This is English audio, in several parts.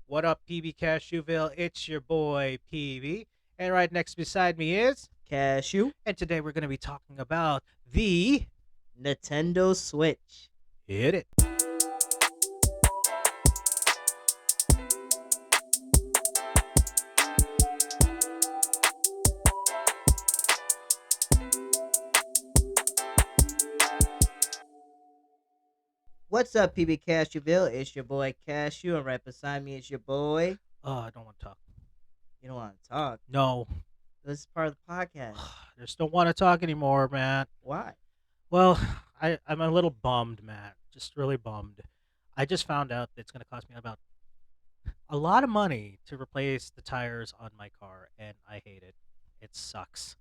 What up, PB Cashewville? It's your boy PB, and right next beside me is, Cashew, and today we're going to be talking about the Nintendo Switch. hit it. What's up, PB Cashewville? It's your boy Cashew, and right beside me is your boy. Oh, I don't want to talk. You don't want to talk. No, This is part of the podcast. I just don't want to talk anymore, man. Why? Well, I'm a little bummed, man. Just really bummed. I just found out that it's going to cost me about a lot of money to replace the tires on my car, and I hate it. It sucks.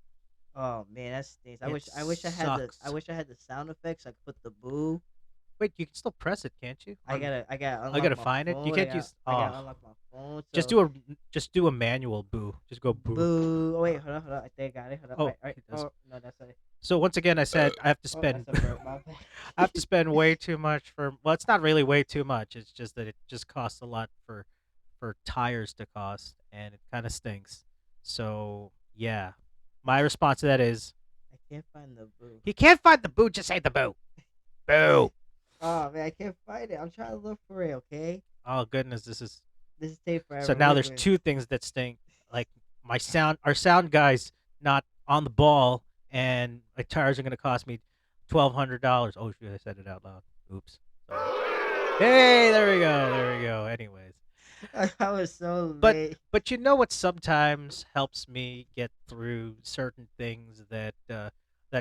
Oh man, that stinks. I It wish. I wish I had the. I sucks. wish I had the sound effects. I could put the boo. Wait, you can still press it, can't you? I gotta. I gotta I unlock gotta my find it. You phone. can't use. I Oh, gotta unlock my phone. just So do a manual boo. Just go boo. boo. Oh wait, hold on, hold on. I think I got it. Hold on. Oh, Wait, right. it does. Oh no, that's a. So once again, I said I have to Oh, spend. that's a burp. My bad. I have to spend way too much for. Well, it's not really way too much. It's just that it just costs a lot for tires to cost, and it kind of stinks. So yeah, my response to that is, I can't find the boo. you can't find the boo. Just say the boo. Boo. Oh man, I can't find it. I'm trying to look for it. Okay. Oh goodness, this is. This is take So forever. now Wait, there's wait. two things that stink. Like our sound guy's not on the ball, and my tires are gonna cost me $1,200. Oh shoot, I said it out loud. Oops. Sorry. Hey, there we go. Anyways, I was so but late. but you know what? Sometimes helps me get through certain things that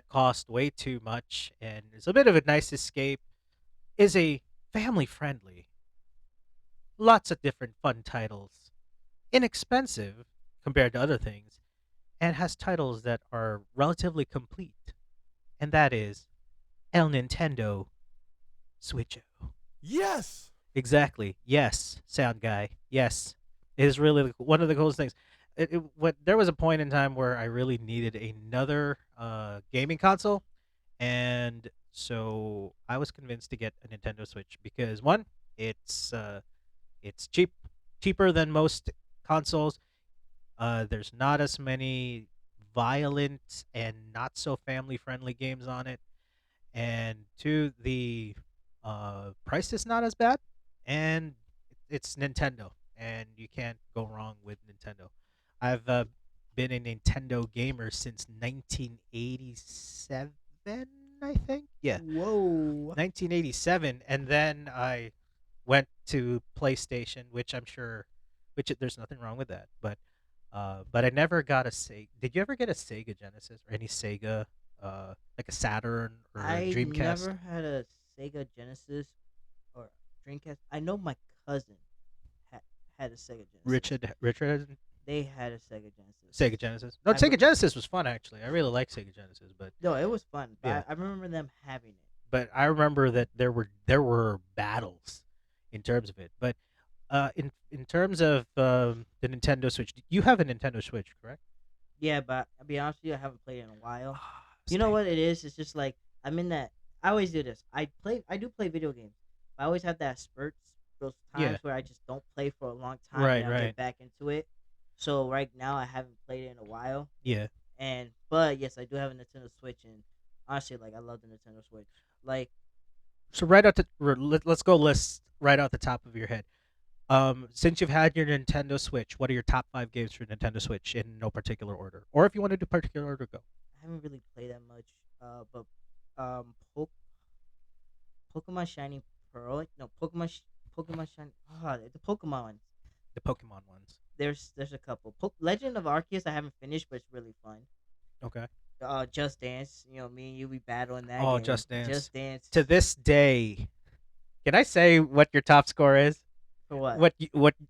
cost way too much, and is a bit of a nice escape. Is a family friendly, lots of different fun titles, inexpensive compared to other things, and has titles that are relatively complete, and that is El Nintendo Switcho. Yes. Exactly. Yes, sound guy. Yes, it is really one of the coolest things. There was a point in time where I really needed another gaming console, and so I was convinced to get a Nintendo Switch because one, it's it's cheaper than most consoles. There's not as many violent and not so family friendly games on it, and two, the price is not as bad, and it's Nintendo, and you can't go wrong with Nintendo. I've been a Nintendo gamer since 1987, I think. Yeah, Whoa. 1987, and then I went to PlayStation, which I'm sure, there's nothing wrong with that, but I never got a Sega. Did you ever get a Sega Genesis or any Sega, like a Saturn or a I Dreamcast? never had a Sega Genesis or Dreamcast. I know my cousin had had a Sega Genesis. Richard They had a Sega Genesis. Sega Genesis. No, I be- Sega Genesis was fun actually. I really like Sega Genesis, but no, it was fun. But yeah, I remember them having it. I remember that there were battles in terms of it. But in terms of the Nintendo Switch, you have a Nintendo Switch, correct? Yeah, but I'll be honest with you, I haven't played it in a while. Ah, You know stink. what it is? It's just like I'm in that. I always do this. I do play video games. I always have that spurts, those Yeah, times where I just don't play for a long time and right, I'll get right. back into it. So right now I haven't played it in a while. Yeah. And but yes, I do have a Nintendo Switch, and honestly, like I love the Nintendo Switch. Like So let's go list right out the top of your head. Since you've had your Nintendo Switch, what are your top five games for Nintendo Switch in no particular order? Or if you want to do particular order, go. I haven't really played that much. But um, po- Pokemon Shiny Pearl. No, Pokemon Shiny. The Pokemon ones. The Pokemon ones. There's a couple. Legend of Arceus I haven't finished, but it's really fun. Okay. Just Dance. You know, me and you we battle in that Oh, game. Just Dance. Just Dance. To this day, can I say what your top score is? For what?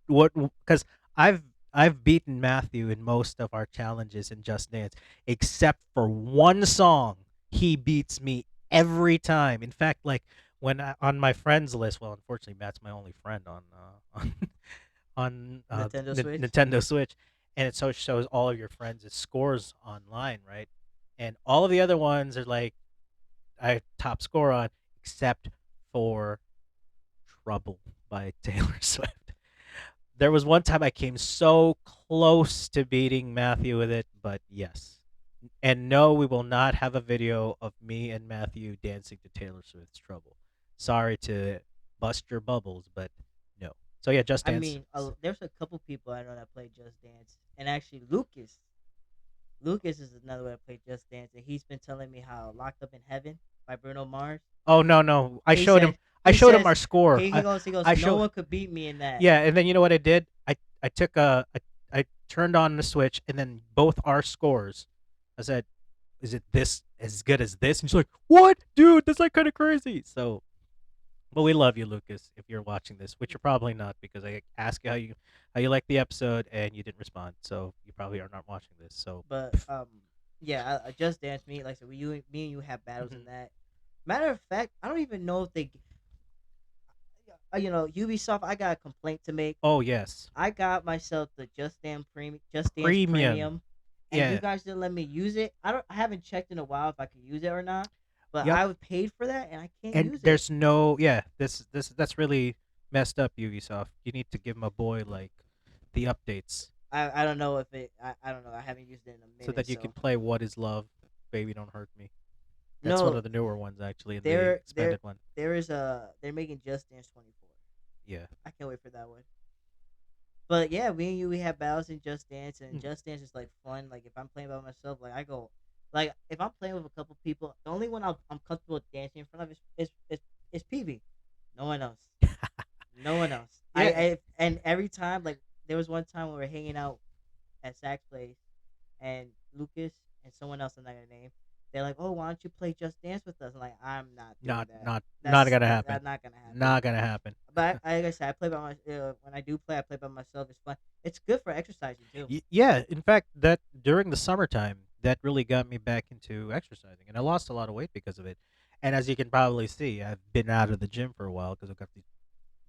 What? Because I've I've beaten Matthew in most of our challenges in Just Dance, except for one song. He beats me every time. In fact, like on my friends list. Well, unfortunately, Matt's my only friend on Nintendo Switch. Nintendo Switch, and it so shows all of your friends' scores online, right? And all of the other ones are like I have top score on, except for Trouble by Taylor Swift. There was one time I came so close to beating Matthew with it, but yes. And no, we will not have a video of me and Matthew dancing to Taylor Swift's Trouble. Sorry to bust your bubbles, but no. So yeah, Just I Dance. mean, there's a couple people I know that play Just Dance, and actually Lucas is another one that played Just Dance, and he's been telling me how "Locked Up in Heaven" by Bruno Mars. Oh no, no. I He showed him said I he showed him our says score. he goes I no show one could beat me in that. Yeah, and then you know what I did? I took I turned on the switch and then both our scores. I said, "Is it this as good as this?" And she's like, "What, dude? That's like kind of crazy." So, but we love you, Lucas. If you're watching this, which you're probably not, because I asked you how you liked the episode and you didn't respond, so you probably are not watching this. So, But yeah, I Just Dance me like so me and you have battles in mhm. that. Matter of fact, I don't even know if Ubisoft. I got a complaint to make. Oh yes, I got myself the Just Dance premium. Premium, and you Yeah, guys didn't let me use it. I haven't checked in a while if I could use it or not, but yep. I paid for that and I can't And use it. there's no, yeah. This that's really messed up, Ubisoft. You need to give my boy like the updates I don't know if I don't know. I haven't used it in a so minute, that you can so play What Is Love, Baby Don't Hurt Me. That's one no. of the newer ones actually, in the There there expanded one. there is a they're making Just Dance 24. Yeah. I can't wait for that one. But yeah, me and you we have battles in Just Dance, and Mhm. Just Dance is like fun. Like if I'm playing by myself, like I go, like if I'm playing with a couple people, the only one I'm comfortable dancing in front of is PV. No one else. No one else. Yeah. And every time like there was one time when we were hanging out at Zach's place, and Lucas and someone else I'm not gonna name. They're like, "Oh, why don't you play Just Dance with us?" I'm like, "I'm not doing Not that. not not gonna That's happen. not gonna happen." Not gonna happen. But like I said, I play by my when I do play, I play by myself. It's fun. It's good for exercising too. Yeah, in fact, that during the summertime, that really got me back into exercising, and I lost a lot of weight because of it. And as you can probably see, I've been out of the gym for a while because I've got these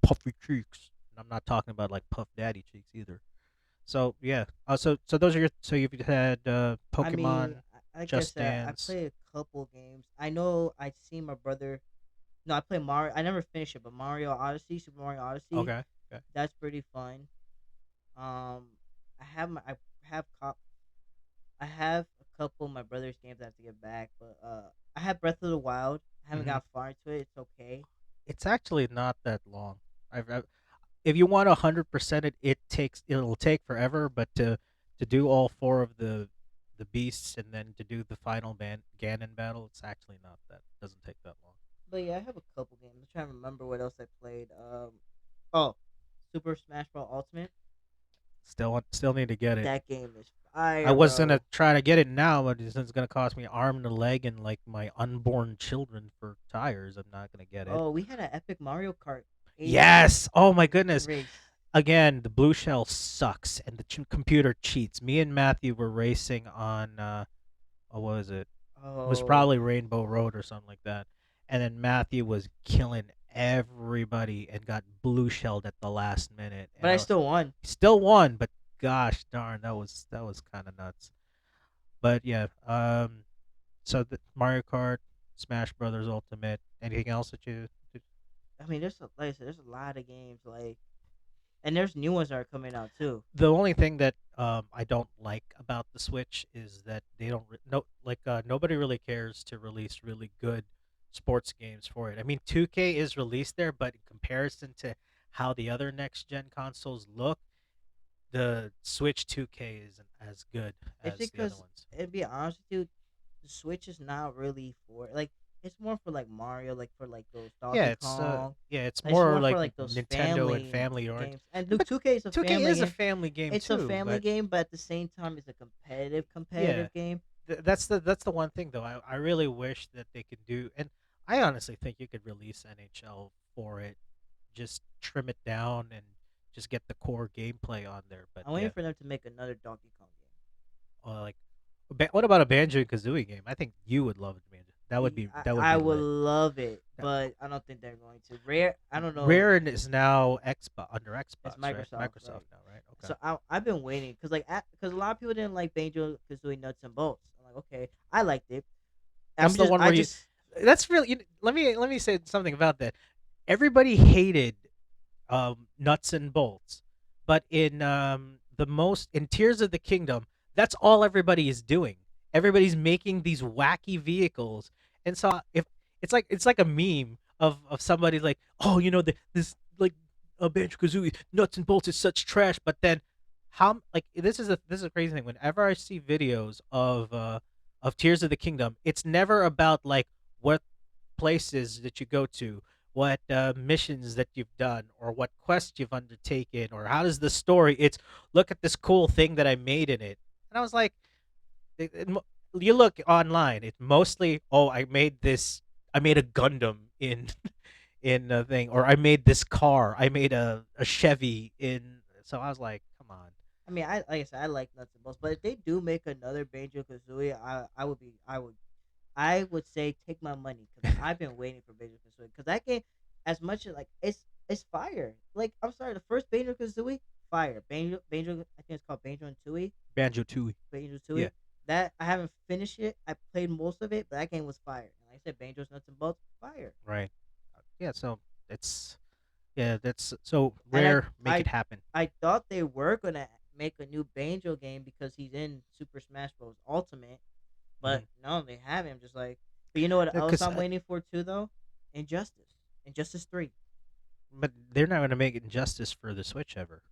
puffy cheeks. And I'm not talking about like Puff Daddy cheeks either. So yeah. So those are your. So you've had I mean, Pokemon, like I Just said, I Dance. play a couple games. I know I seen my brother. No, I play Mario. I never finished it, but Mario Odyssey, Super Mario Odyssey, Okay. Okay. that's pretty fun. I have cop. I have a couple of my brother's games I have to get back, but I have Breath of the Wild. I haven't Hmm. got far into it. It's okay. It's actually not that long. If you want 100% it, it'll take forever. But to do all four of the beasts and then to do the final Ganon battle, it's actually not that. Doesn't take that long. But yeah, I have a couple games. I'm trying to remember what else I played. Oh, Super Smash Bros. Ultimate. Still need to get it. That game is I fire, was gonna bro. try to get it now, but it's gonna cost me arm and a leg and like my unborn children for tires. I'm not gonna get it. Oh, we had an epic Mario Kart 8 Yes. Oh my goodness. race. Again, the blue shell sucks and the computer cheats. Me and Matthew were racing on what was it? It was Oh, probably Rainbow Road or something like that. And then Matthew was killing everybody and got blue shelled at the last minute. but And I I still won. still won, but gosh darn, that was kind of nuts. But yeah, so the Mario Kart, Smash Brothers Ultimate. Anything else that you? I mean, like I said, there's a lot of games like, and there's new ones that are coming out too. The only thing that I don't like about the Switch is that they don't no like nobody really cares to release really good sports games for it. I mean, 2K is released there, but in comparison to how the other next gen consoles look, the Switch 2K isn't as good It's as the other because, ones. to be honest with you, the Switch is not really for like. It's more for like Mario, like for like those Donkey Kong. Yeah, it's It's more more for like like those Nintendo and family family oriented. games. And look, But 2K is a 2K family is a game. family game It's a too, family but game, but at the same time, it's a yeah, competitive game. that's the one thing though. I really wish that they could do, and I honestly think you could release NHL for it, just trim it down and just get the core gameplay on there. But I'm waiting yeah, for them to make another Donkey Kong like, what about a Banjo Kazooie game? I think you would love it, Banjo. game. That would I be would lit. love it, That- but I don't think they're going to. Rare, I don't know. Rare is now Xbox under It's Xbox, right? Microsoft, Microsoft right? now, right? Okay. So I've been waiting because because a lot of people didn't like Banjo Kazooie Nuts and Bolts. I'm like, okay, I liked it. That's the one I where you. just That's really. Let me say something about that. Everybody hated Nuts and Bolts, but in the most in Tears of the Kingdom, that's all everybody is doing. Everybody's making these wacky vehicles, and so if it's like a meme of somebody like, oh, this like a Banjo Kazooie nuts and bolts is such trash, but then how like this is a crazy thing. Whenever I see videos of Tears of the Kingdom, it's never about like what places that you go to, what missions that you've done, or what quests you've undertaken, or how does the story. It's look at this cool thing that I made in it, and I was like, you look online, it's mostly I made this. I made a Gundam in in a thing, or I made this car. I made a Chevy in. So I was like, come on. I mean, I like I said, I like nuts and bolts, but if they do make another Banjo Kazooie, I would say take my money because I've been waiting for Banjo Kazooie because that game, as much as like it's fire. Like I'm sorry, the first Banjo Kazooie, fire. Banjo, I think it's called Banjo and Tooie. Banjo Tooie. Banjo Yeah. Tooie. That I haven't finished it. I played most of it, but that game was fire. And like I said, Banjo's nuts and bolts, fire. Right. Yeah. So it's yeah. That's so And rare. Make I it happen. I thought they were gonna make a new Banjo game because he's in Super Smash Bros. Ultimate, but no, they haven't. I'm just like, but you know what else Because I'm waiting for too though? Injustice, Injustice 3. but they're not going to make Injustice for the Switch ever.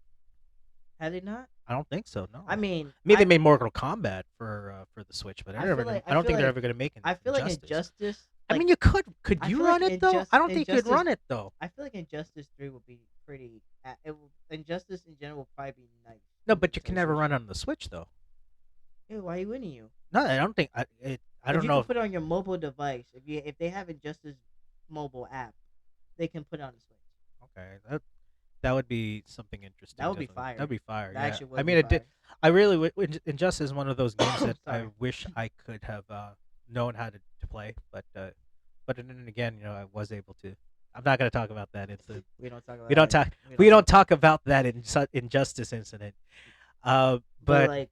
Had they not? I don't think so. No. I mean, Maybe they made Mortal Kombat for the Switch, but I feel like I don't think they're ever going to make I feel like Injustice. Injustice. I Like mean, you could I you feel like run it though? I don't think you could Injustice. run it though. I feel like Injustice 3 would be pretty. Injustice in general will probably be nice. No, on the but you can Nintendo never Switch. run it on the Switch though. Ew, why are you winning you? No, I don't think I If don't you know can if put it on your mobile device, if they have Injustice mobile app, they can put it on the Switch. okay, that would be something interesting. That would be Definitely, fire. that'd be fire. That Yeah, actually I would be mean, it did. fire. I really Injustice is one of those games that I Sorry. wish I could have known how to play, but then again, I was able to. I'm not going to talk about that. It's a We don't talk we about don't it. talk we don't talk about that Injustice incident. But But like,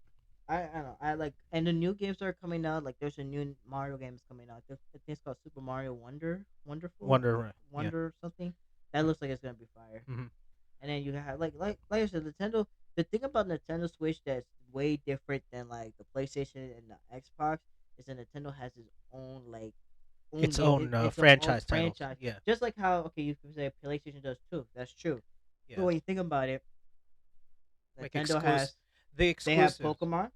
I don't know. I like, and the new games are coming out. Like, there's a new Mario games coming out. I think it's called Super Mario Wonderful, Yeah. Wonder something. That looks like it's gonna be fire. Mhm. And then you have like I said, Nintendo. The thing about Nintendo Switch that's way different than like the PlayStation and the Xbox is that Nintendo has its own like Its game, own its own franchise titles. franchise. Yeah, Just like how you can say PlayStation does too. That's true. But yeah. when you think about it, Like Nintendo has the they have exclusives. Pokemon,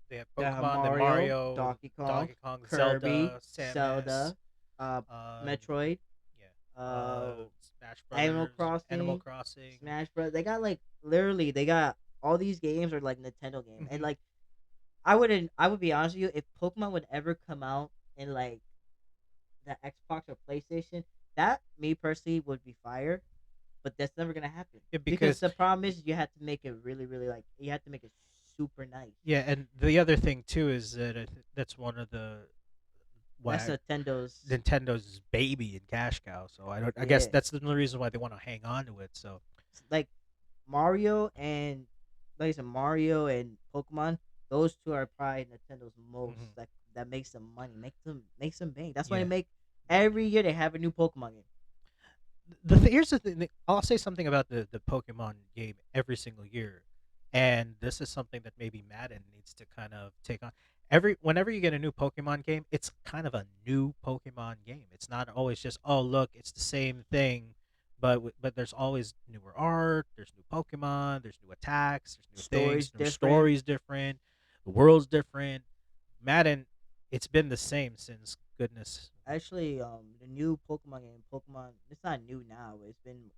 They have they have Pokemon, then Mario, Mario, Donkey Kong, Donkey Kong, Kirby, Zelda, Samus, Zelda, uh, um, Metroid, yeah, uh, Smash Animal Brothers, Animal Crossing, Crossing. Smash Bros. They got like literally they got all these games are like Nintendo games, and Mhm. like I would be honest with you if Pokemon would ever come out in like the Xbox or PlayStation, that me personally would be fire. But that's never gonna happen Yeah, because because the problem is you have to make it really, really like you have to make it super nice. yeah, and the other thing too is that that's one of the That's why Nintendo's. Nintendo's baby and cash cow. So I don't. I guess Yeah, that's the only reason why they want to hang on to it. So like Mario and like I said, Mario and Pokemon. Those two are probably Nintendo's most mhm. like that makes them money, makes them bank. That's why they Yeah. make every year they have a new Pokemon game. Here's the thing. I'll say something about the Pokemon game every single year, and this is something that maybe Madden needs to kind of take on. Whenever you get a new Pokemon game, it's kind of a new Pokemon game. It's not always just, oh, look, it's the same thing, but there's always newer art. There's new Pokemon. There's new attacks. There's new Stories things. New different. stories different. The world's different. Madden, it's been the same since goodness. Actually, the new Pokemon game, Pokemon. It's not new now. It's been,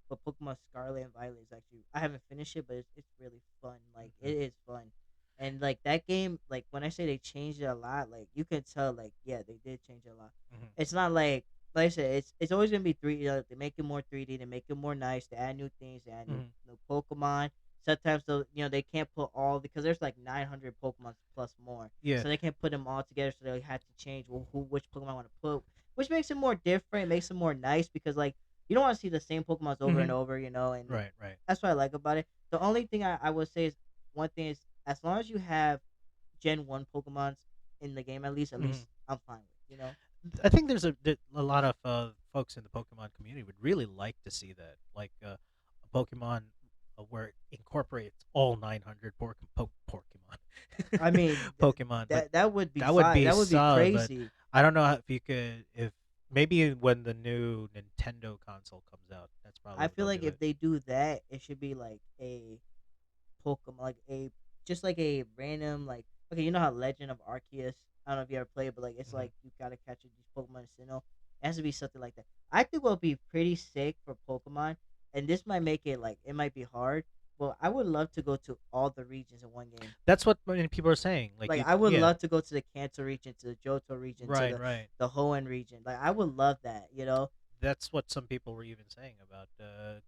but Pokemon Scarlet and Violet is actually. I haven't finished it, but it's really fun. Like Mhm. it is fun, and like that game. Like when I say they changed it a lot, like you can tell. Like yeah, they did change it a lot. Mhm. It's not like I said. It's always gonna be 3D. They make it more 3D. They make it more nice. They add new things. They add Mhm. new Pokemon. Sometimes they can't put all because there's like 900 Pokemon plus more, Yeah. so they can't put them all together. So they had to change which Pokemon I want to put, which makes it more different, makes it more nice because like you don't want to see the same Pokemons over and Mhm. over, and Right. Right. that's what I like about it. The only thing I would say is one thing is as long as you have Gen 1 Pokemons in the game at Mhm. least I'm fine with. I think there's a lot of folks in the Pokemon community would really like to see that, like a Pokemon. where it incorporates all 900 Pokemon, I mean, Pokemon. But that would be that would fine. be That would be solid. But crazy. I don't know if you could, if maybe when the new Nintendo console comes out, that's probably I when feel they'll like do if it. they do that, it should be like a Pokemon, like a just like a random like okay, you know how Legend of Arceus. I don't know if you ever played, but like it's Hmm. like you gotta catch these Pokemon in Sinnoh. It has to be something like that. I think what would be pretty sick for Pokemon, and this might make it like it might be hard, but I would love to go to all the regions in one game. That's what many people are saying. Like Like you, I would yeah, love to go to the Kanto region, to the Johto region, to right, right. the Hoenn region. Like I would love that, you know, That's what some people were even saying about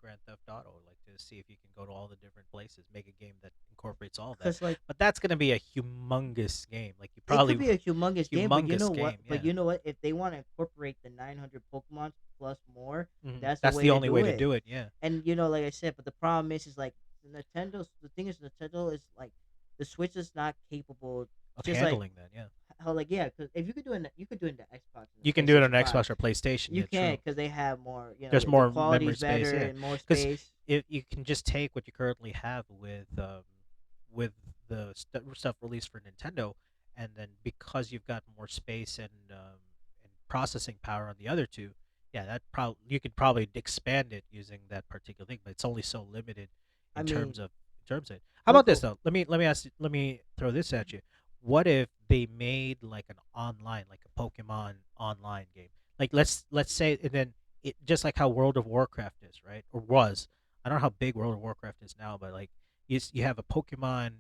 Grand Theft Auto, like to see if you can go to all the different places, make a game that incorporates all of that. because like But that's going to be a humongous game. Like you it could probably be a humongous game, but you know humongous what? game, But yeah. you know what? If they want to incorporate the 900 Pokemon plus more, that's the That's way the to only do way to it. do it, yeah. And you know, like I said, but the problem is like Nintendo's. The thing is, Nintendo is like the Switch is not capable. Of Just like handling that, yeah. how, like yeah, because if you could do it, you could do it in the Xbox and You the can do it PlayStation on Five. Xbox or PlayStation, You yeah, can true. because they have more. You know, There's the more memory quality's space, better yeah. and more Because space. if you can just take what you currently have with the stuff released for Nintendo, and then because you've got more space and processing power on the other two, yeah, that probably you could probably expand it using that particular thing, but it's only so limited I in mean, terms of it. How about this Poco. though? Let me throw this at you. What if they made like an online, like a Pokemon online game? Like let's say, and then it just like how World of Warcraft is, right? Or was. I don't know how big World of Warcraft is now, but like you have a Pokemon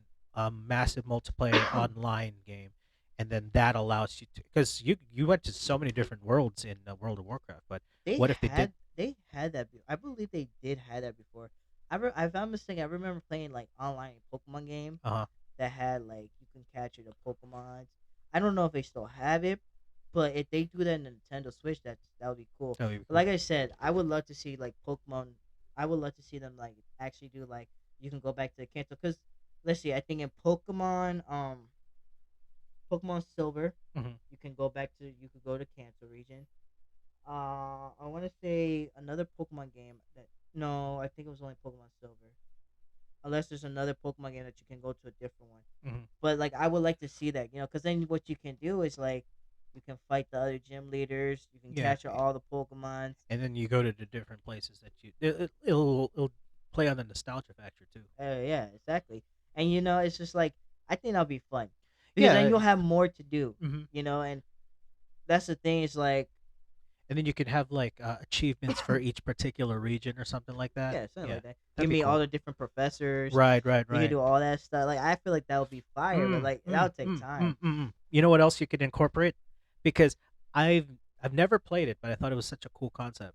massive multiplayer online game, and then that allows you to, because you went to so many different worlds in World of Warcraft. But what if they did? They had that. I believe they did have that before. If I'm mistaken, I remember playing like online Pokemon game Uh huh. that had like you can capture the Pokemons. I don't know if they still have it, but if they do that in the Nintendo Switch, that would be cool. That would be But cool. like I said, I would love to see like Pokemon. I would love to see them like actually do like you can go back to the Kanto because let's see, I think in Pokemon Silver, Hmm. you could go to Kanto region. I want to say another Pokemon game that no, I think it was only Pokemon Silver. Unless there's another Pokemon game that you can go to a different one. Hmm. But like I would like to see that, because then what you can do is like you can fight the other gym leaders, you can Yeah, capture all the Pokemons. and then you go to the different places that it'll play on the nostalgia factor too. Yeah, exactly. And it's just like I think that'll be fun because then Yeah. you'll have more to do. Hmm. And that's the thing is like And then you could have like achievements for each particular region or something like that. yeah, something Yeah, like that. You that'd can be meet all cool. the different professors. Right, right, You can right. do all that stuff. Like I feel like that would be fire, but Mm, like that'll mm, take mm, time. mm, mm, mm. You know what else you could incorporate? Because I've I've never played it, but I thought it was such a cool concept.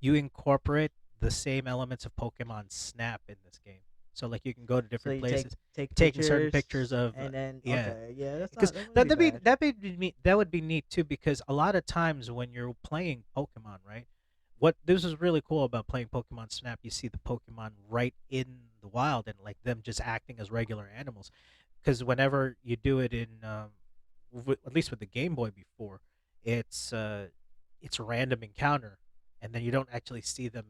You incorporate the same elements of Pokemon Snap in this game. So like you can go to So different you places, take taking certain pictures, pictures of and then yeah, okay, yeah, that's because not that wouldn't be bad. that would be neat too. Because a lot of times when you're playing Pokemon, right? What this is really cool about playing Pokemon Snap, you see the Pokemon right in the wild and like them just acting as regular animals. Because whenever you do it in, at least with the Game Boy before, it's it's a random encounter, and then you don't actually see them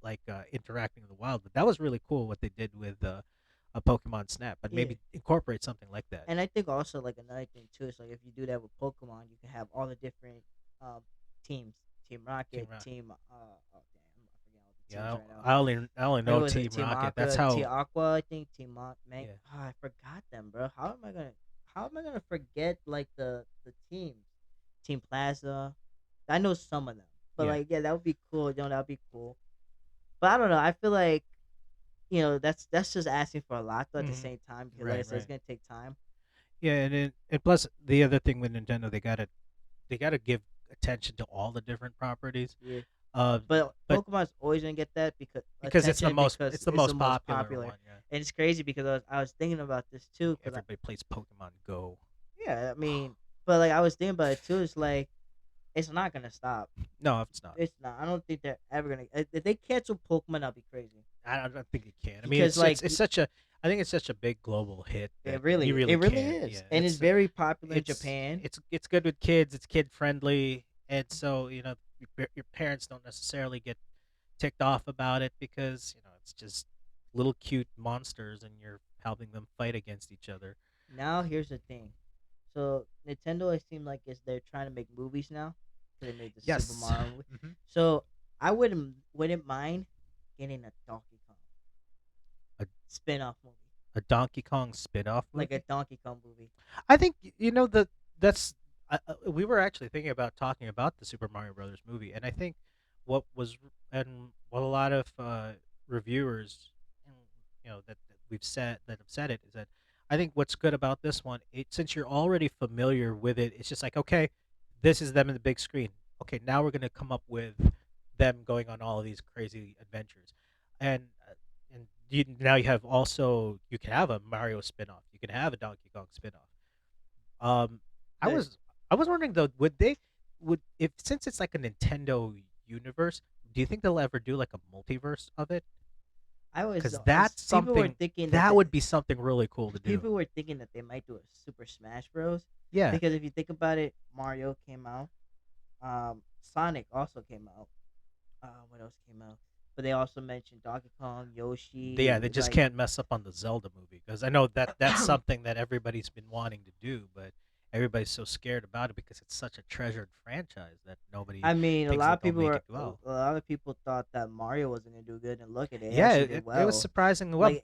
like interacting in the wild. But that was really cool what they did with a Pokemon Snap. But Yeah, maybe incorporate something like that. and I think also like another thing too is like if you do that with Pokemon, you can have all the different um teams, Team Team Rocket, Rocket. Team oh damn, I'm forgetting all the teams Yeah, right now. I only Like know what was it, Team Team Rocket. That's Aqua, Team how. Aqua, I think Team Mang. Yeah. Oh, I forgot them, bro. How am I gonna forget like the teams? Team Plaza. I know some of them, but Yeah. like yeah, that would be cool. That would be cool. But I don't know. I feel like that's just asking for a lot though at the Hmm. same time because like I Right. said, it's Right. gonna take time. Yeah, and plus the other thing with Nintendo, they gotta give attention to all the different properties. Yeah. Uh, But but Pokemon's always gonna get that because because attention it's because the it's the most most popular popular, one. Yeah. and it's crazy because I was thinking about this too. Like everybody plays Pokemon Go. Yeah, I mean, but like I was thinking about it too. It's like it's not gonna stop. No, it's not. It's not. I don't think they're ever gonna. If they cancel Pokemon, that'll be crazy. I don't think it can. I mean, Because like it's such a. I think it's such a big global hit that you it really really can't. is, Yeah, and it's very popular in Japan. it's good with kids. It's kid friendly, and so your parents don't necessarily get ticked off about it because it's just. little cute monsters and you're helping them fight against each other. Now here's the thing. So Nintendo, it seemed like is they're trying to make movies now, because they made the Super Yes. Mario movie. Hmm. So I wouldn't mind getting a Donkey Kong A, spin-off movie, a Donkey Kong spin-off like a movie. Donkey Kong movie. I think that that's we were actually thinking about talking about the Super Mario Brothers movie, and I think what was and what a lot of reviewers, and, that we've said that have said it is that I think what's good about this one, since you're already familiar with it, it's just like okay, this is them in the big screen. Okay, now we're gonna come up with them going on all of these crazy adventures, and now you can have a Mario spin-off, you can have a Donkey Kong spin-off. um, I The was I was wondering though, would if since it's like a Nintendo universe, do you think they'll ever do like a multiverse of it? Because that's people were something thinking that would be something really cool to do. people were thinking that they might do a Super Smash Bros. Yeah, Because if you think about it, Mario came out, Sonic also came out. What else came out? But they also mentioned Donkey Kong, yeah, Yoshi, they just like can't mess up on the Zelda movie because I know that that's something that everybody's been wanting to do, but everybody's so scared about it because it's such a treasured franchise that nobody I mean, thinks that they'll make it well. a lot of people thought that Mario wasn't gonna do good, and look at it, it Yeah, actually did it was well. surprisingly well.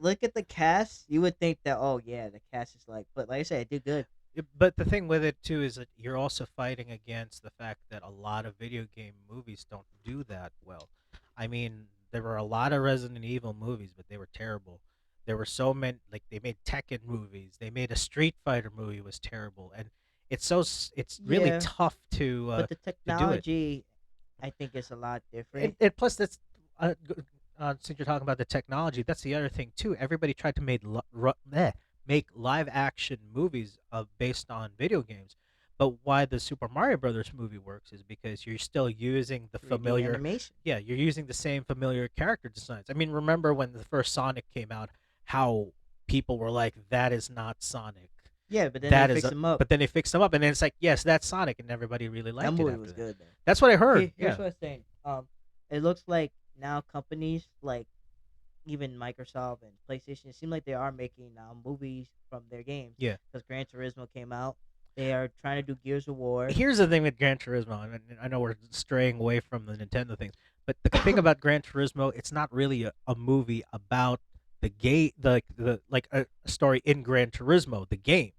Look at the cast, you would think that, oh yeah, the cast is like, but like I said, it did good. But the thing with it too is that you're also fighting against the fact that a lot of video game movies don't do that well. I mean, there were a lot of Resident Evil movies, but they were terrible. There were so many, like they made Tekken movies, they made a Street Fighter movie was terrible, and it's really Yeah, tough but the to do it. technology, I think, is a lot different. And plus, that's since you're talking about the technology, that's the other thing too. Everybody tried to make live action movies based on video games, but why the Super Mario Brothers movie works is because you're still using the 3D familiar, animation. yeah, you're using the same familiar character designs. I mean, remember when the first Sonic came out, how people were like, "That is not Sonic." Yeah, but then they That is fixed a, them up. but then they fixed them up, and then it's like, yes, that's Sonic, and everybody really That liked it movie after was that. good though. That's what I heard. Here's Yeah, what I'm saying. It looks like now companies like even Microsoft and PlayStation, it seems like they are making now movies from their games. yeah. Because Gran Turismo came out, they are trying to do Gears of War. Here's the thing with Gran Turismo. I know we're straying away from the Nintendo things, but the thing about Gran Turismo, it's not really a movie about the game, the like a story in Gran Turismo, the game.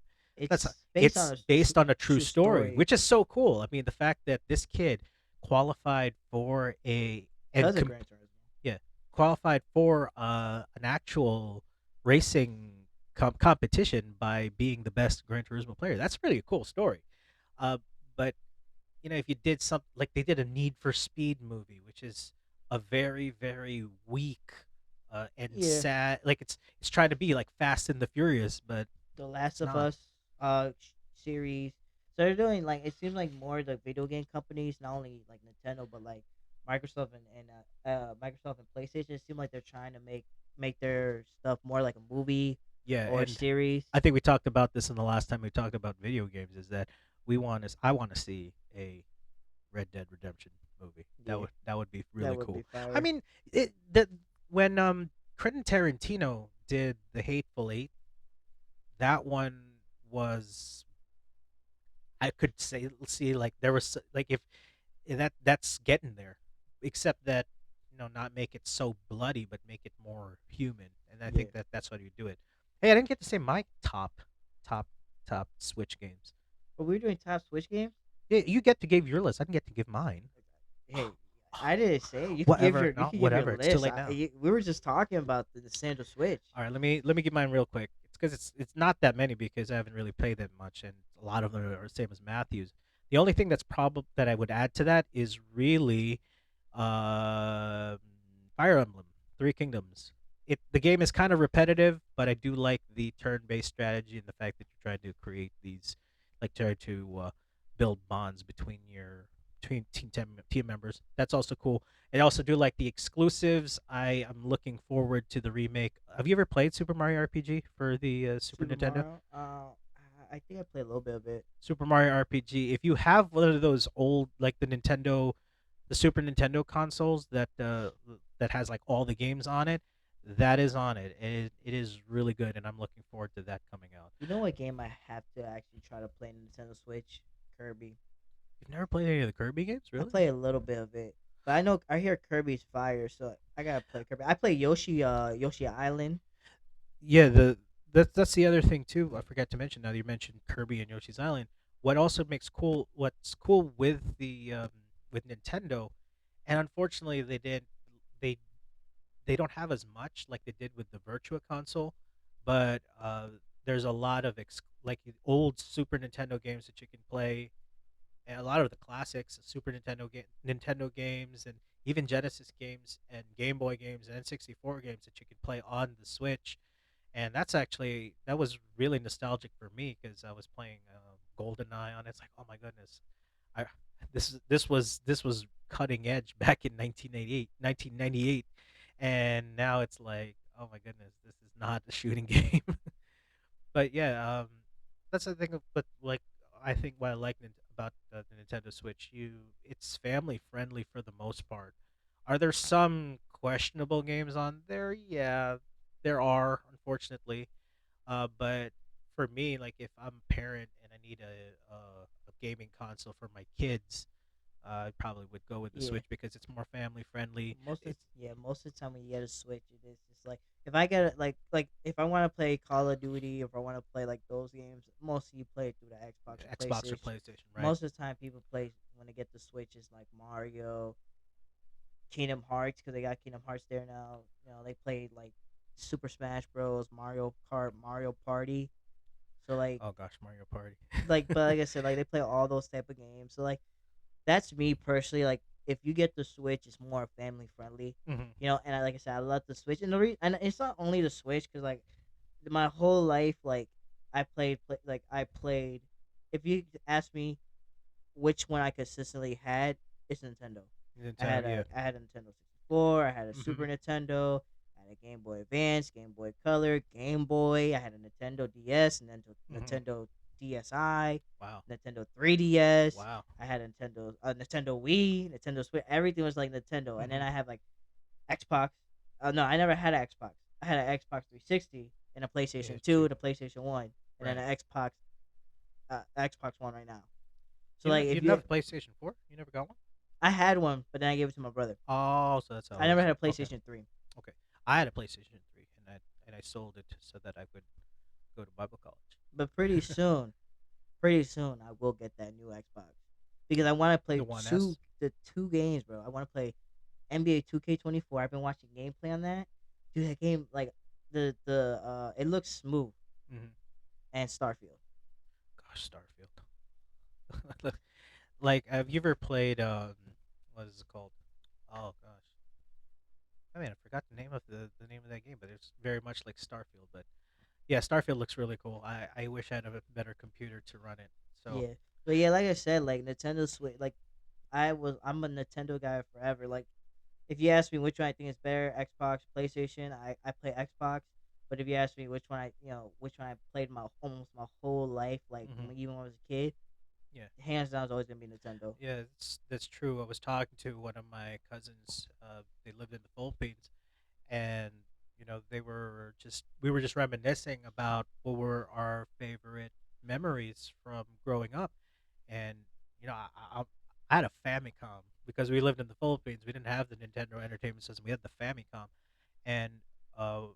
That's It's based on it's based on a true true story, story which is so cool. I mean, the fact that this kid qualified for a and because of Gran Turismo. yeah, qualified for an actual racing competition by being the best Gran Turismo player. That's really a cool story. Uh, but if you did something like they did a Need for Speed movie, which is a very very weak and Yeah, sad, like it's trying to be like Fast and the Furious, but The Last it's of not. Us series. So they're doing like it seems like more the video game companies, not only like Nintendo, but like Microsoft and Microsoft and PlayStation. It seems like they're trying to make their stuff more like a movie Yeah, or and series. I think we talked about this in the last time we talked about video games. Is that I want to see a Red Dead Redemption movie. Yeah, That would be that really would cool. be I fire. mean, when Quentin Tarantino did The Hateful Eight, that one was I could say see like there was like if that's getting there, except that not make it so bloody, but make it more human, and I Yeah, think that that's how you do it. Hey, I didn't get to say my top top Switch games. but we're doing top Switch games. Yeah, you get to give your list. I didn't get to give mine. Hey, I didn't say it. Whatever, You no, could give your whatever. It's too list. late now. We were just talking about the Nintendo Switch. All right, let me give mine real quick. It's because it's not that many because I haven't really played that much, and a lot of them are the same as Matthews. The only thing that's probably that I would add to that is really, um Fire Emblem, Three Kingdoms. The game is kind of repetitive, but I do like the turn-based strategy and the fact that you're trying to create these, like try to build bonds between team members. That's also cool. I also do like the exclusives. I am looking forward to the remake. Have you ever played Super Mario RPG for the Super Super Nintendo? Mario. I think I played a little bit of it. Super Mario RPG. If you have one of those old, like the Super Nintendo consoles that has like all the games on it, that is on it. It is really good, and I'm looking forward to that coming out. You know what game I have to actually try to play on Nintendo Switch? Kirby. You've never played any of the Kirby games, I really? play a little bit of it, but I hear Kirby's fire, so I gotta play Kirby. I play Yoshi Island. Yeah, that's the other thing too. I forgot to mention. Now that you mentioned Kirby and Yoshi's Island, what's cool with the with Nintendo, and unfortunately they they don't have as much like they did with the Virtua console, but there's a lot of like the old Super Nintendo games that you can play, and a lot of the classics, Nintendo games, and even Genesis games and Game Boy games and N64 games that you could play on the Switch. And that was really nostalgic for me because I was playing GoldenEye on it. It's like, oh my goodness, I this was cutting edge back in 1998, and now it's like, oh my goodness, this is not a shooting game. But yeah, that's the thing. But like, I think what I like about the Nintendo Switch, it's family friendly for the most part. Are there some questionable games on there? Yeah, there are, unfortunately. But for me, like if I'm a parent and I need a gaming console for my kids, I probably would go with the Yeah, Switch because it's more family friendly. It's most of the time when you get a Switch, it is just like if I get it, like if I want to play Call of Duty, if I want to play like those games, most of you play it through the Xbox or Xbox or PlayStation. PlayStation, right? Most of the time, people play when they get the Switch is like Mario, Kingdom Hearts because they got Kingdom Hearts there now. You know, they played like Super Smash Bros, Mario Kart, Mario Party. So Oh gosh, Mario Party. but like I said, like they play all those type of games. So like that's me personally. Like if you get the Switch, it's more family friendly. Hmm. You know, and like I said, I love the Switch, and and it's not only the Switch because like my whole life, like like I played. If you ask me which one I consistently had, it's Nintendo. Nintendo, yeah. I had a Nintendo 64. I had a Hmm. Super Nintendo. I had a Game Boy Advance, Game Boy Color, Game Boy. I had a Nintendo DS, and then Hmm. Nintendo DSi, Wow, Nintendo 3DS. wow. I had Nintendo Wii, Nintendo Switch. Everything was like Nintendo, and then Hmm. I had like Xbox. No, I never had an Xbox. I had an Xbox 360 and a PlayStation 2, PS2, and a PlayStation 1, and then right? an Xbox One right now. So You like never you if didn't you have a PlayStation 4? You never got one? I had one, but then I gave it to my brother. Oh, so that's how it I never was. had a Okay, PlayStation 3. okay. I had a PlayStation 3, and I sold it so that I would go to Bible college. But pretty soon I will get that new Xbox because I want to The play One S. the two games, bro. I want to play NBA 2K24. I've been watching gameplay on that. Dude, that game like the it looks smooth Hmm. and Starfield. Gosh, Starfield. Like, have you ever played what is it called? Oh gosh, I mean, I forgot the name of the name of that game, but it's very much like Starfield. But yeah, Starfield looks really cool. I wish I had a better computer to run it. So Yeah. But yeah, like I said, like Nintendo Switch like I'm a Nintendo guy forever. Like if you ask me which one I think is better, Xbox, PlayStation, I play Xbox. But if you ask me which one which one I played my almost my whole life, like hmm, even when I was a kid, yeah, hands down is always gonna be Nintendo. yeah, that's true. I was talking to one of my cousins. They lived in the Philippines, and we were just reminiscing about what were our favorite memories from growing up. And I had a Famicom because we lived in the Philippines. We didn't have the Nintendo Entertainment System. We had the Famicom, and uh,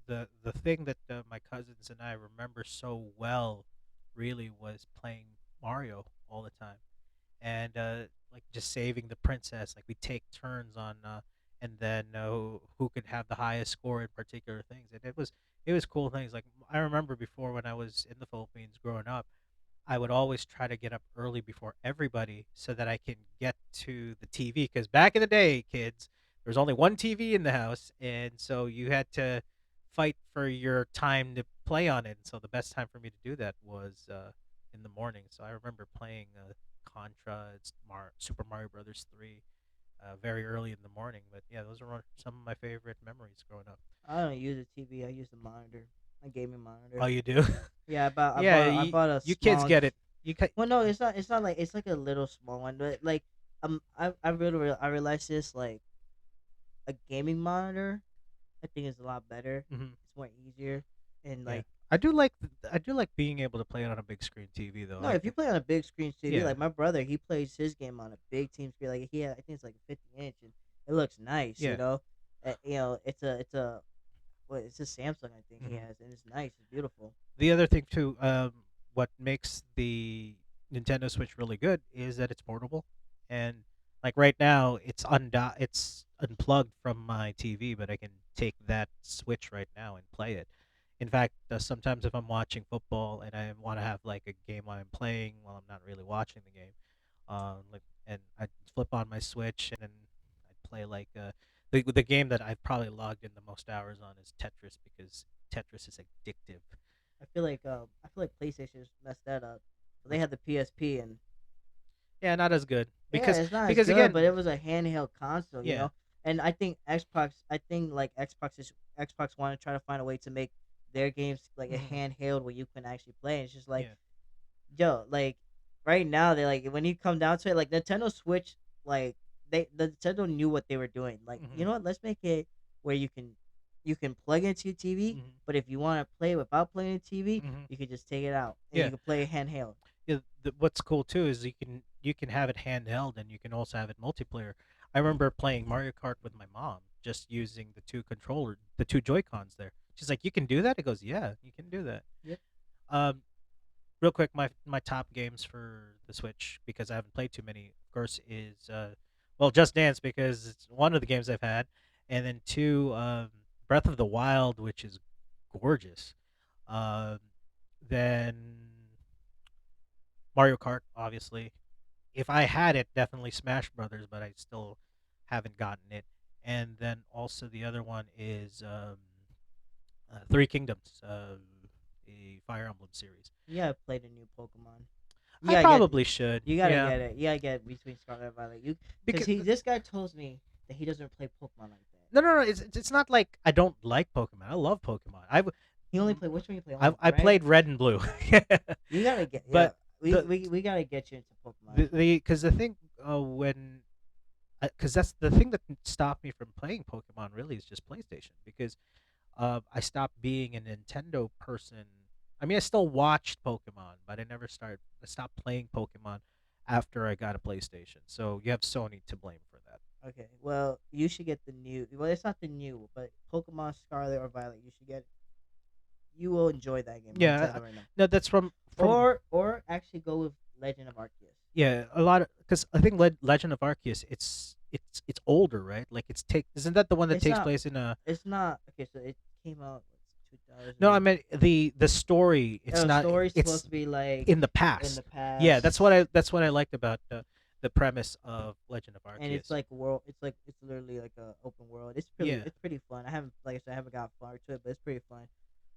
the thing that my cousins and I remember so well really was playing Mario all the time, and like just saving the princess. Like we take turns on, and then who could have the highest score in particular things. And it was cool things. Like I remember before when I was in the Philippines growing up, I would always try to get up early before everybody so that I can get to the TV. Because back in the day, kids, there was only one TV in the house, and so you had to fight for your time to play on it. And so the best time for me to do that was in the morning. So I remember playing Contra, Super Mario Brothers 3, very early in the morning. But yeah, those are some of my favorite memories growing up. I don't use a TV. I use the monitor, a gaming Oh, monitor. you do? Yeah, Yeah, I bought a you kids small. get it. You ca- Well, no, it's not like it's like a little small one, but like I realized this like a gaming monitor. I think it's a lot better. Hmm. It's more easier, and Yeah, like I do like being able to play it on a big screen TV though. no, if you play on a big screen TV, Yeah, like my brother, he plays his game on a big team screen. Like I think it's like a 50 inch, and it looks nice. yeah. It's a Samsung I think he Hmm. has, and it's nice. It's beautiful. The other thing too, what makes the Nintendo Switch really good is that it's portable, and like right now, it's unplugged from my TV, but I can take that Switch right now and play it. In fact, sometimes if I'm watching football and I want to have like a game I'm playing while I'm not really watching the game, and I flip on my Switch and then I play like the game that I've probably logged in the most hours on is Tetris because Tetris is addictive. I feel like PlayStation just messed that up. So they Which had the PSP, and Yeah, not as good yeah, because it's not as because good, but again, it was a handheld console, you yeah, know. And I think Xbox want to try to find a way to make their games like a mhm, handheld where you can actually play. It's just like, yeah, yo, like right now they like when you come down to it, like Nintendo Switch, like the Nintendo knew what they were doing. Like, you mhm, know what? Let's make it where you can plug into your TV, mhm, but if you want to play without playing the TV, mhm, you can just take it out and yeah. you can play it handheld. Yeah, what's cool too is you can have it handheld and you can also have it multiplayer. I remember playing Mario Kart with my mom, just using the two Joy Cons there. She's like, "You can do that?" It goes, "Yeah, you can do that." Yep. Um, Real quick, my top games for the Switch because I haven't played too many. Of course, is well, Just Dance because it's one of the games I've had, and then two, Breath of the Wild, which is gorgeous. Um, then Mario Kart, obviously. If I had it, definitely Smash Brothers, but I still haven't gotten it. And then also the other one is Three Kingdoms, the Fire Emblem series. You gotta play the new Pokemon. You I gotta get probably should, you gotta yeah, get it. You gotta get between Scarlet and Violet. Because because this guy tells me that he doesn't play Pokemon like that. no, no, no, it's not like I don't like Pokemon. I love Pokemon. He only play which one you play I've Omega, I right? played Red and Blue, You gotta get but yeah. We the we we gotta get you into Pokemon. the because the thing when because that's the thing that stopped me from playing Pokemon really is just PlayStation because I stopped being a Nintendo person. I mean, I still watched Pokemon, but I stopped playing Pokemon after I got a PlayStation. So you have Sony to blame for that. Okay, well you should get the new. Well, it's not the new, but Pokemon Scarlet or Violet. You should get. You will enjoy that game. I'm Yeah, telling you right now. no, that's from Or actually go with Legend of Arceus. yeah, a lot of because I think Legend of Arceus it's older, right? Like it's take isn't that the one that It's takes not. place in a It's not okay. So it came out what's no, I 2000. meant the story. It's Oh, not. story's supposed It's to be like in the in the past. Yeah, past, that's what I liked about the premise of Legend of and it's Arceus. like world. It's literally like a open world. Yeah, It's pretty fun. I haven't like I said I haven't got far to it, but it's pretty fun.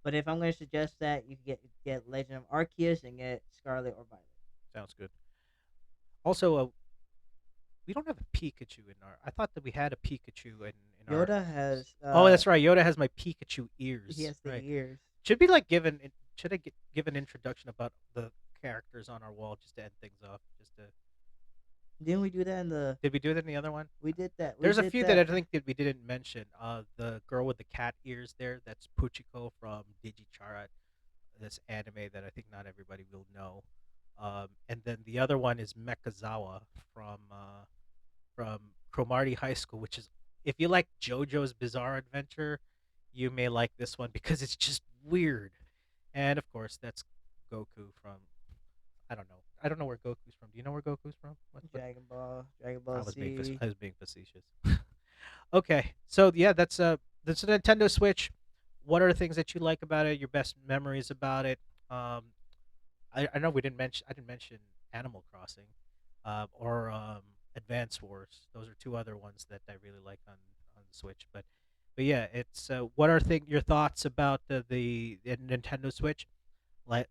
But if I'm gonna suggest that you can get Legend of Arceus and get Scarlet or Violet. sounds good. Also, we don't have a Pikachu in our. I thought that we had a Pikachu in our. Yoda has Oh, that's right. Yoda has my Pikachu he ears. has the Right. ears. Should be like given. Should I give an introduction about the characters on our wall just to end things off? Just to. Didn't we do that in the? Did we do that in the other one? We did that. We There's a did few that I that. think that we didn't mention. The girl with the cat ears there. That's Puchiko from Digichara, this anime that I think not everybody will know. And then the other one is Mekazawa from Cromartie High School, which is if you like JoJo's Bizarre Adventure, you may like this one because it's just weird. And of course, that's Goku from I don't know. I don't know where Goku's from. Do you know where Goku's from? What? Dragon Ball Z. I was being facetious. Okay, so yeah, that's a Nintendo Switch. What are the things that you like about it? Your best memories about it? Um, I know we didn't mention I didn't mention Animal Crossing, or Advance Wars. Those are two other ones that I really like on the Switch. But yeah, it's what are your thoughts about the Nintendo Switch?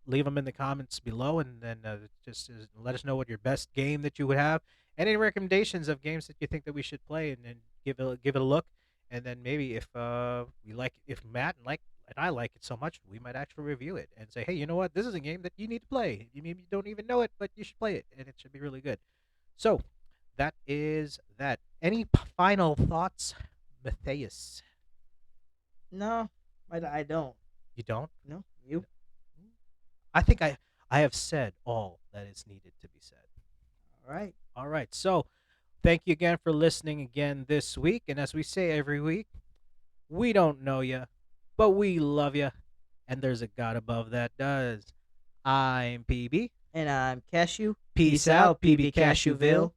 Leave them in the comments below, and then just let us know what your best game that you would have. Any recommendations of games that you think that we should play, and then give it a look. And then maybe if if Matt and I like it so much, we might actually review it and say, hey, you know what? This is a game that you need to play. You maybe don't even know it, but you should play it, and it should be really good. So that is that. Any final thoughts, Matthias? No, I don't. You don't? No, you. I think I have said all that is needed to be said. All right. All right. So, thank you again for listening again this week. And as we say every week, we don't know you, but we love you. And there's a God above that does. I'm PB. And I'm Cashew. Peace out, PB Cashewville.